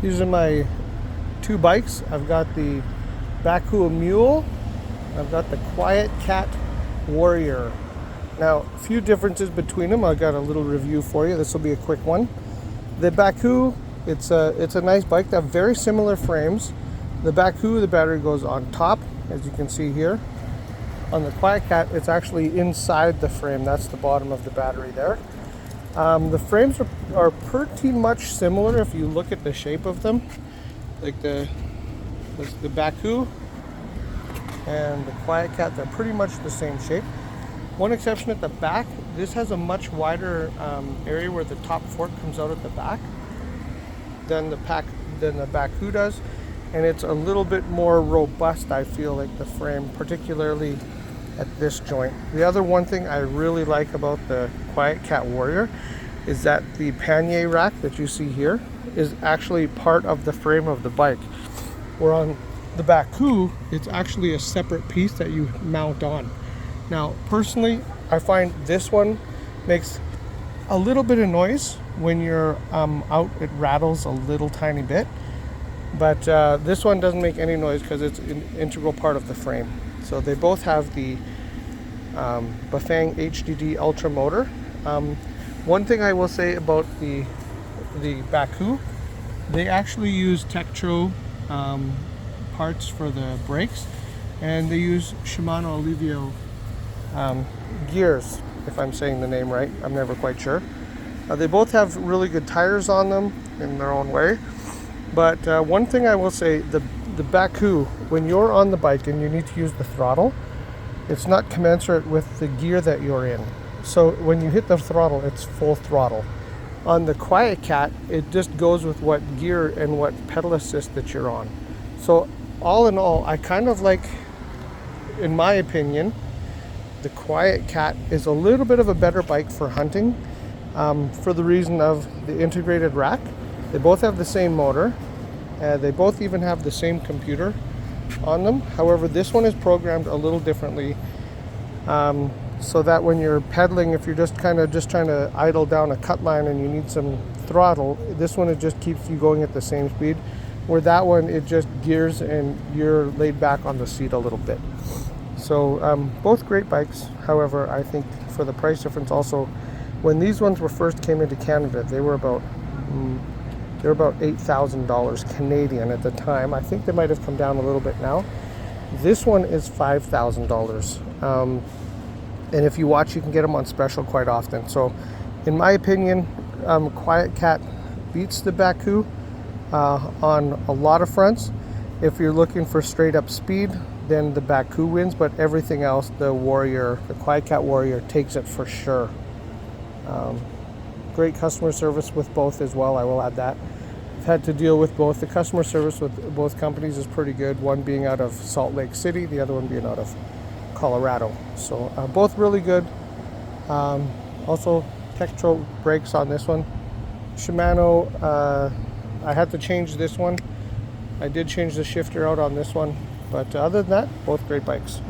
These are my two bikes. I've got the Bakcou Mule. I've got the Quiet Cat Warrior. Now, a few differences between them. I've got a little review for you. This will be a quick one. The Bakcou, it's a nice bike. They have very similar frames. The Bakcou, the battery goes on top, as you can see here. On the Quiet Cat, it's actually inside the frame. That's the bottom of the battery there. The frames are pretty much similar if you look at the shape of them. Like the Bakcou and the Quiet Cat, they're pretty much the same shape. One exception at the back, this has a much wider area where the top fork comes out at the back than the Bakcou does, and it's a little bit more robust, I feel like, the frame, particularly at this joint. The other one thing I really like about the Quiet Cat Warrior is that the pannier rack that you see here is actually part of the frame of the bike. Where on the Bakcou, it's actually a separate piece that you mount on. Now, personally, I find this one makes a little bit of noise when you're out. It rattles a little tiny bit, but this one doesn't make any noise because it's an integral part of the frame. So they both have the Bafang HDD Ultra motor. One thing I will say about the Bakcou, they actually use Tektro parts for the brakes, and they use Shimano Alivio gears, if I'm saying the name right. I'm never quite sure. They both have really good tires on them in their own way, but one thing I will say, the Bakcou, when you're on the bike and you need to use the throttle, it's not commensurate with the gear that you're in. So when you hit the throttle, it's full throttle. On the Quiet Cat, it just goes with what gear and what pedal assist that you're on. So all in all, I kind of like, in my opinion, the Quiet Cat is a little bit of a better bike for hunting, for the reason of the integrated rack. They both have the same motor. They both even have the same computer on them. However, this one is programmed a little differently, so that when you're pedaling, if you're just trying to idle down a cut line and you need some throttle, this one, it just keeps you going at the same speed, where that one, it just gears and you're laid back on the seat a little bit. So both great bikes. However, I think for the price difference also, when these ones first came into Canada, they were about $8,000 Canadian at the time. I think they might have come down a little bit now. This one is $5,000. And if you watch, you can get them on special quite often. So in my opinion, Quiet Cat beats the Bakcou on a lot of fronts. If you're looking for straight up speed, then the Bakcou wins, but everything else, the Quiet Cat Warrior takes it for sure. Great customer service with both as well, I will add that. I've had to deal with both. The customer service with both companies is pretty good, one being out of Salt Lake City, the other one being out of Colorado. So both really good. Also, Tektro brakes on this one. Shimano, I had to change this one. I did change the shifter out on this one, but other than that, both great bikes.